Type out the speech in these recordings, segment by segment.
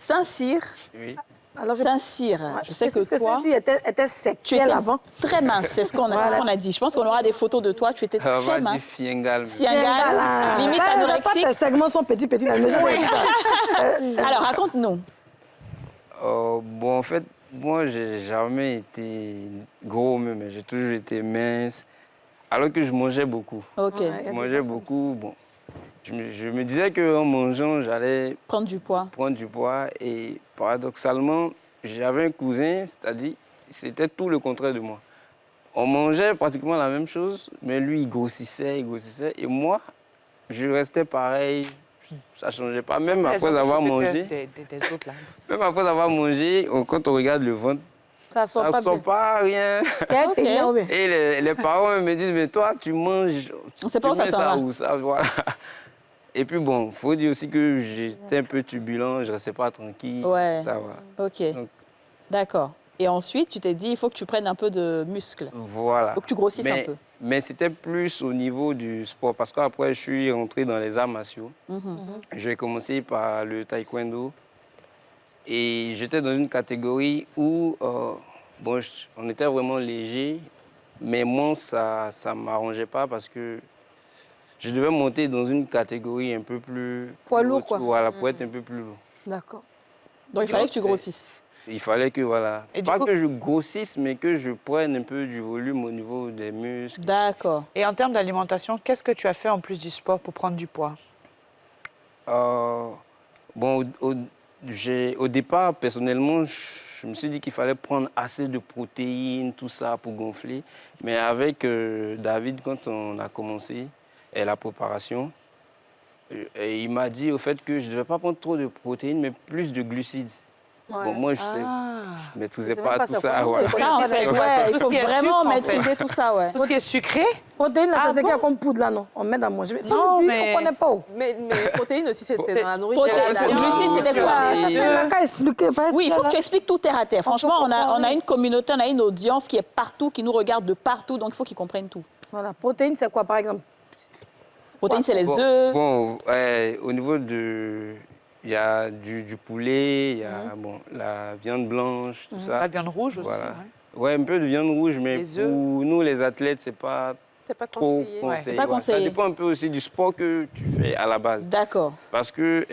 Saint-Cyr. Oui. Alors, Saint-Cyr. Je sais que toi, Saint-Cyr était sec. tu étais avant. très mince. C'est ce qu'on a dit. Je pense qu'on aura des photos de toi. Tu étais On très va dire mince. Fiengal. Fiengal, limite anorexique. Tes segments sont petits à la maison. Alors, raconte-nous. Bon, en fait, moi, j'ai jamais été gros même. J'ai toujours été mince. Alors que je mangeais beaucoup. OK. Je mangeais beaucoup. Bon, je me disais qu'en mangeant, j'allais Prendre du poids. prendre du poids. Et paradoxalement, j'avais un cousin, c'est-à-dire, c'était tout le contraire de moi. On mangeait pratiquement la même chose, mais lui, il grossissait. Et moi, je restais pareil. Ça ne changeait pas. Même après avoir mangé. Des autres, là. Même après avoir mangé, quand on regarde le ventre, Ça ça ne sort pas rien. OK. Et les parents me disent, mais toi, tu manges. On ne sait pas où ça mets s'en va. où ça, voilà. Et puis bon, il faut dire aussi que j'étais un peu turbulent, je ne restais pas tranquille. Ouais. Ça, voilà. OK. Donc, D'accord. Et ensuite, tu t'es dit, il faut que tu prennes un peu de muscle. voilà. Il faut que tu grossisses un peu. Mais c'était plus au niveau du sport, parce qu'après, je suis rentré dans les arts martiaux. J'ai commencé par le taekwondo. Et j'étais dans une catégorie où bon, on était vraiment léger, mais moi, ça ne m'arrangeait pas parce que je devais monter dans une catégorie un peu plus... Poids lourd, quoi. Voilà, pour être un peu plus lourd. D'accord. Donc, il fallait que tu grossisses. Il fallait que, voilà, Et du pas coup- que je grossisse, mais que je prenne un peu du volume au niveau des muscles. D'accord. Et en termes d'alimentation, qu'est-ce que tu as fait en plus du sport pour prendre du poids? Bon, au départ, personnellement, je me suis dit qu'il fallait prendre assez de protéines, tout ça, pour gonfler. Mais avec David, quand on a commencé la préparation, il m'a dit au fait que je ne devais pas prendre trop de protéines, mais plus de glucides. Bon, moi, je ne maîtrisais C'est pas même pas tout ça, ça. quoi. Voilà. C'est ça, en fait. Ouais, Tout il ce faut qui est vraiment sucre, en maîtriser fait. tout ça, ouais. Tout ce qui est sucré? Protéines, là, Ah c'est ce qu'il y a bon? comme poudre, là, non? On met à manger. Mais Non, on mais- ne connaît pas où. Mais protéines aussi, c'est dans la nourriture. Protéines, la viande. glucides, c'était quoi? Et- C'est là qu'à expliquer. pas Oui, il faut là. que tu expliques tout terre à terre. Franchement, on a comprend, une communauté, on a une audience qui est partout, qui nous regarde de partout, donc il faut qu'ils comprennent tout. Voilà. Protéines, c'est quoi, par exemple? Protéines, c'est les Bon, œufs. au niveau de... Il y a du poulet, il y a bon, la viande blanche, tout ça. La viande rouge aussi. Voilà. ouais. Ouais, un peu de viande rouge, mais Les pour œufs. nous, les athlètes, c'est pas C'est pas trop conseillé. conseillé. C'est pas Voilà. Ça conseillé. dépend un peu aussi du sport que tu fais à la base. D'accord. Parce que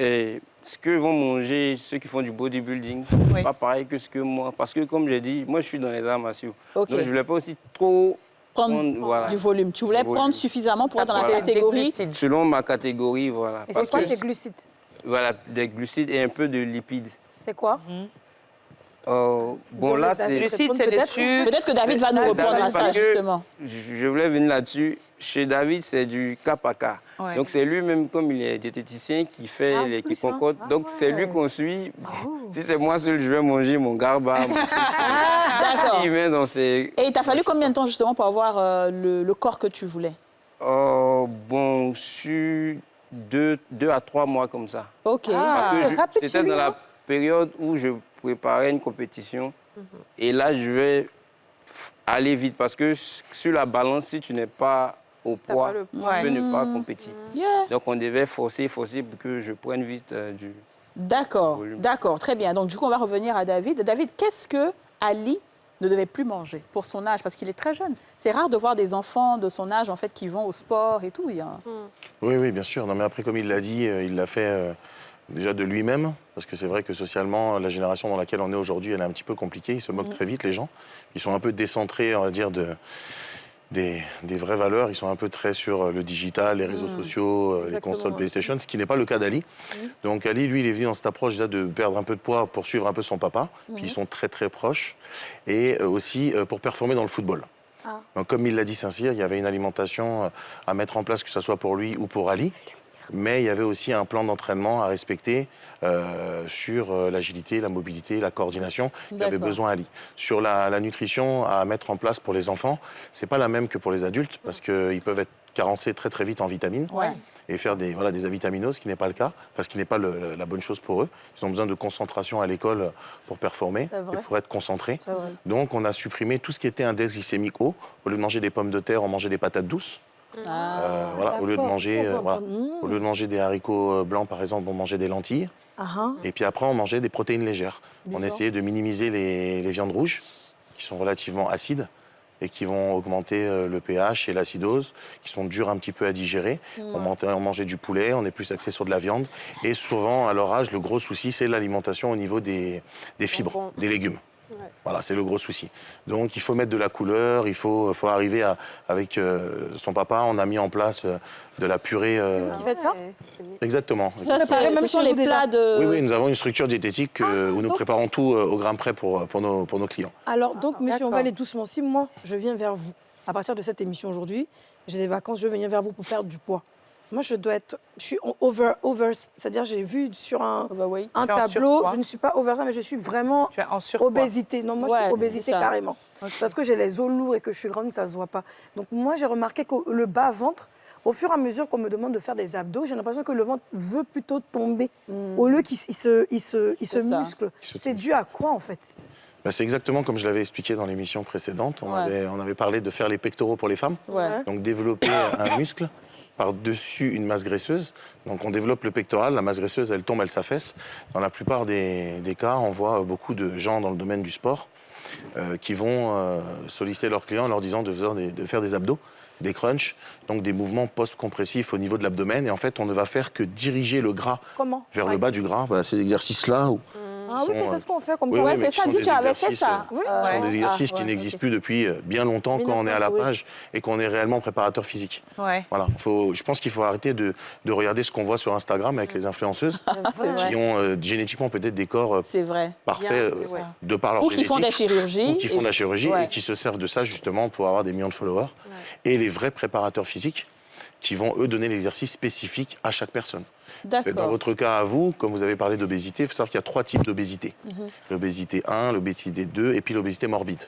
ce que vont manger ceux qui font du bodybuilding, Oui. pas pareil que ce que moi. Parce que, comme j'ai dit, moi, je suis dans les arts martiaux. OK. Donc, je ne voulais pas aussi trop Prendre voilà, du volume. Tu voulais du volume. prendre suffisamment pour être dans la Voilà. catégorie. Des glucides. Selon ma catégorie, voilà. Et Parce c'est quoi que, tes glucides? voilà, des glucides et un peu de lipides. C'est quoi? Bon, là, c'est... Glucides, c'est les Peut-être. sucres. Peut-être que David va nous C'est répondre à David, ça, parce que justement. Je voulais venir là-dessus. Chez David, c'est du cas par cas. Ouais. Donc, c'est lui-même, comme il est diététicien, qui fait qui plus, hein. concorde. Donc, c'est lui qu'on suit. Si c'est moi seul, je vais manger mon garba. D'accord. Il met dans ses... Et il t'a fallu combien de temps, justement, pour avoir le corps que tu voulais? Bon, sur 2 à 3 mois comme ça. OK. Parce que rapide, c'était dans la période où je préparais une compétition. Et là, je vais aller vite. Parce que sur la balance, si tu n'es pas au poids, pas le tu poids. peux ne pas compétir. Yeah. Donc, on devait forcer pour que je prenne vite du... D'accord, volume. d'accord, très bien. Donc, du coup, on va revenir à David. David, qu'est-ce que Ali ne devait plus manger pour son âge? Parce qu'il est très jeune. C'est rare de voir des enfants de son âge, en fait, qui vont au sport et tout. Il y a... Oui, oui, bien sûr. Non, mais après, comme il l'a dit, il l'a fait déjà de lui-même, parce que c'est vrai que socialement, la génération dans laquelle on est aujourd'hui, elle est un petit peu compliquée. Ils se moquent très vite, les gens. Ils sont un peu décentrés, on va dire, des vraies valeurs. Ils sont un peu très sur le digital, les réseaux sociaux, les consoles PlayStation, ce qui n'est pas le cas d'Ali. Donc Ali, lui, il est venu dans cette approche déjà de perdre un peu de poids pour suivre un peu son papa. Puis ils sont très, très proches. Et aussi pour performer dans le football. Donc, comme il l'a dit Saint-Cyr, il y avait une alimentation à mettre en place, que ce soit pour lui ou pour Ali. Mais il y avait aussi un plan d'entraînement à respecter sur l'agilité, la mobilité, la coordination qu'avait D'accord. besoin Ali. Sur la nutrition à mettre en place pour les enfants, c'est pas la même que pour les adultes parce qu'ils peuvent être carencés très très vite en vitamines. Ouais. Et faire des avitaminoses, ce qui n'est pas le cas, ce qui n'est pas la bonne chose pour eux. Ils ont besoin de concentration à l'école pour performer C'est vrai. et pour être concentrés. C'est vrai. Donc on a supprimé tout ce qui était index glycémique haut. Au lieu de manger des pommes de terre, on mangeait des patates douces. Ah, Voilà, au lieu de d'accord, manger, je comprends. au lieu de manger des haricots blancs, par exemple, on mangeait des lentilles. Et puis après, on mangeait des protéines légères. On essayait de minimiser les viandes rouges, qui sont relativement acides et qui vont augmenter le pH et l'acidose, qui sont durs un petit peu à digérer. On mangeait du poulet, on est plus axé sur de la viande. Et souvent, à leur âge, le gros souci, c'est l'alimentation au niveau des fibres, des légumes. Voilà, c'est le gros souci. Donc, il faut mettre de la couleur, il faut arriver avec son papa, on a mis en place de la purée. Qui fait ça? Exactement. Ça, même ce sont chez les vous déjà. plats de... Oui, nous avons une structure diététique où nous préparons tout au grain près pour nos clients. Alors, donc, monsieur, on va d'accord. aller doucement. Si moi, je viens vers vous, à partir de cette émission aujourd'hui, j'ai des vacances, je veux venir vers vous pour perdre du poids. Moi, je suis en over, c'est-à-dire j'ai vu sur un Oh, bah oui. tableau, surpoids. je ne suis pas over ça, mais je suis vraiment Tu es en surpoids. obésité. Non, moi, je Ouais, suis obésité c'est ça. carrément. Parce que j'ai les os lourds et que je suis grande, ça ne se voit pas. Donc, moi, j'ai remarqué que le bas-ventre, au fur et à mesure qu'on me demande de faire des abdos, j'ai l'impression que le ventre veut plutôt tomber, au lieu qu'il se ça. muscle. C'est dû à quoi, en fait? Ben, c'est exactement comme je l'avais expliqué dans l'émission précédente. On avait parlé de faire les pectoraux pour les femmes. Ouais. Donc développer un muscle par-dessus une masse graisseuse. Donc on développe le pectoral, la masse graisseuse, elle tombe, elle s'affaisse. Dans la plupart des cas, on voit beaucoup de gens dans le domaine du sport qui vont solliciter leurs clients en leur disant de faire des abdos, des crunchs, donc des mouvements post-compressifs au niveau de l'abdomen. Et en fait, on ne va faire que diriger le gras Comment? vers par le bas du gras. Voilà, ces exercices-là. Ah oui, mais c'est ce qu'on fait comme Oui, ça. oui, Ouais, mais c'est qui ça, sont dit des tu avais fait exercices, ça. Oui. Ce sont des exercices qui ouais, n'existent plus depuis bien longtemps quand on est à la 1900, oui. page et qu'on est réellement préparateur physique. Ouais. Voilà. Je pense qu'il faut arrêter de regarder ce qu'on voit sur Instagram avec les influenceuses C'est vrai. qui ont génétiquement peut-être des corps C'est vrai. parfaits ouais. de par leur Ou qui font de la génétique, chirurgie. ou qui font de la chirurgie Ouais. et qui se servent de ça justement pour avoir des millions de followers. Et les vrais préparateurs physiques qui vont, eux, donner l'exercice spécifique à chaque personne. Dans D'accord. votre cas à vous, comme vous avez parlé d'obésité, il faut savoir qu'il y a 3 types d'obésité. L'obésité 1, l'obésité 2 et puis l'obésité morbide.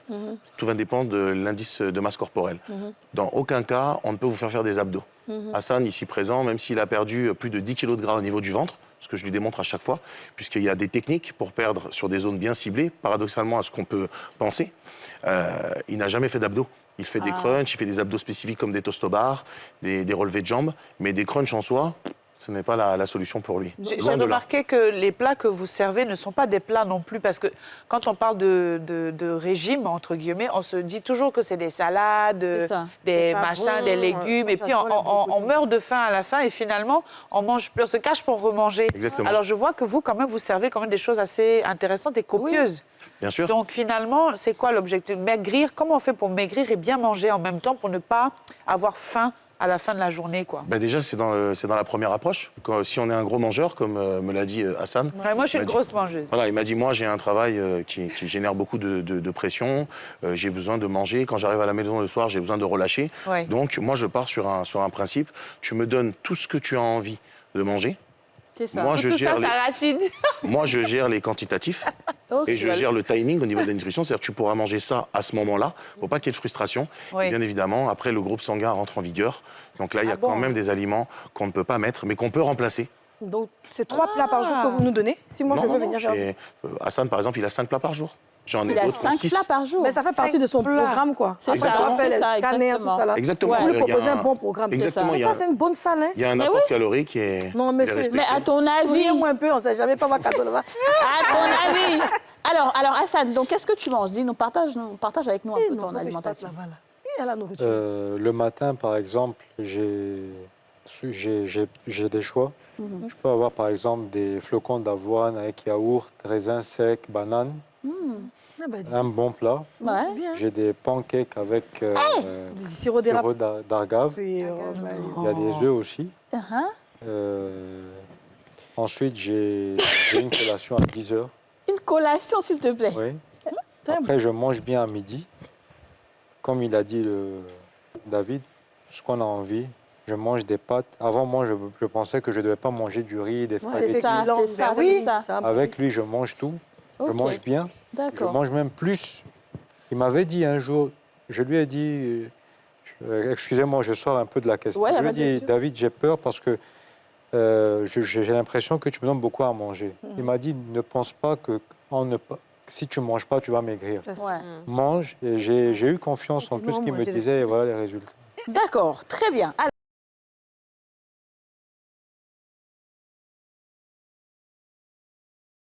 Tout va dépendre de l'indice de masse corporelle. Dans aucun cas, on ne peut vous faire des abdos. Hassan, ici présent, même s'il a perdu plus de 10 kg de gras au niveau du ventre, ce que je lui démontre à chaque fois, puisqu'il y a des techniques pour perdre sur des zones bien ciblées, paradoxalement à ce qu'on peut penser, il n'a jamais fait d'abdos. Il fait des crunchs, il fait des abdos spécifiques comme des toast-bars, des relevés de jambes, mais des crunchs en soi, ce n'est pas la solution pour lui. J'ai Loin de là. remarqué que les plats que vous servez ne sont pas des plats non plus, parce que quand on parle de régime, entre guillemets, on se dit toujours que c'est des salades, C'est ça. des C'est pas machins, bon, des légumes, et puis j'adore les on brocolis. meurt de faim à la fin, et finalement, on mange plus, on se cache pour remanger. Exactement. Alors je vois que vous, quand même, vous servez quand même des choses assez intéressantes et copieuses. Bien sûr. Donc finalement, c'est quoi l'objectif? Maigrir, comment on fait pour maigrir et bien manger en même temps pour ne pas avoir faim à la fin de la journée, quoi? Ben déjà, c'est dans la première approche. Si on est un gros mangeur, comme me l'a dit Hassan. Ouais, moi, je suis il une m'a dit- grosse mangeuse. Voilà, il m'a dit, moi, j'ai un travail qui génère beaucoup de pression. J'ai besoin de manger. Quand j'arrive à la maison le soir, j'ai besoin de relâcher. Ouais. Donc, moi, je pars sur un principe. Tu me donnes tout ce que tu as envie de manger. C'est ça. Moi, je Tout gère ça, c'est arachide. Moi, je gère les quantitatifs et je gère le timing au niveau de la nutrition. C'est-à-dire que tu pourras manger ça à ce moment-là pour pas qu'il y ait de frustration. Oui. Et bien évidemment, après, le groupe sanguin rentre en vigueur. Donc là, il y a bon quand même des aliments qu'on ne peut pas mettre, mais qu'on peut remplacer. Donc, c'est 3 plats par jour que vous nous donnez. Si moi, je veux venir vers vous. Hassan, par exemple, il a 5 plats par jour. J'en ai Il a d'autres qui ont 5 six. plats par jour. Mais ça fait partie de son plats. programme, quoi. C'est Après, ça, on fait c'est les ça, scanners, exactement. tout ça là. Exactement. Vous lui Il y a proposez un- un bon programme. Exactement, Mais il y a ça, c'est une bonne salle, hein. Il y a un Mais apport oui. calorique qui est, Non, mais il est c'est- respecté. Mais à ton avis, Souriez-moi un peu, on ne sait jamais pas voir Kato là-bas. à ton avis. Alors Hassan, donc qu'est-ce que tu manges? Dis-nous, partage avec nous un peu ton alimentation. Là-bas, là. Il y a la nourriture. Le matin, par exemple, j'ai des choix. Je peux avoir, par exemple, des flocons d'avoine avec yaourt, raisins secs, bananes, Ah bah, dis, un bon plat. Ouais. bien. J'ai des pancakes avec Du sirop d'érable. sirop d'agave. Puis, Il y a des œufs aussi. Ensuite, j'ai une collation à 10 heures. Une collation, s'il te plaît. Oui. Très Après, je mange bien à midi. Comme il a dit David, ce qu'on a envie. Je mange des pâtes. Avant, moi, je pensais que je ne devais pas manger du riz, des Ouais, spaghettis. c'est ça, c'est ça, oui, c'est ça. Avec lui, je mange tout. Je Ok. mange bien. Je D'accord. mange même plus. Il m'avait dit un jour, je lui ai dit, excusez-moi, je sors un peu de la question. Ouais, je lui ai bien dit, sûr. David, j'ai peur parce que j'ai l'impression que tu me donnes beaucoup à manger. Il m'a dit, ne pense pas que si tu ne manges pas, tu vas maigrir. Ouais. Mange. Et j'ai eu confiance en tout ce Non, qu'il moi, me j'ai- disait et voilà les résultats. D'accord, très bien. Alors,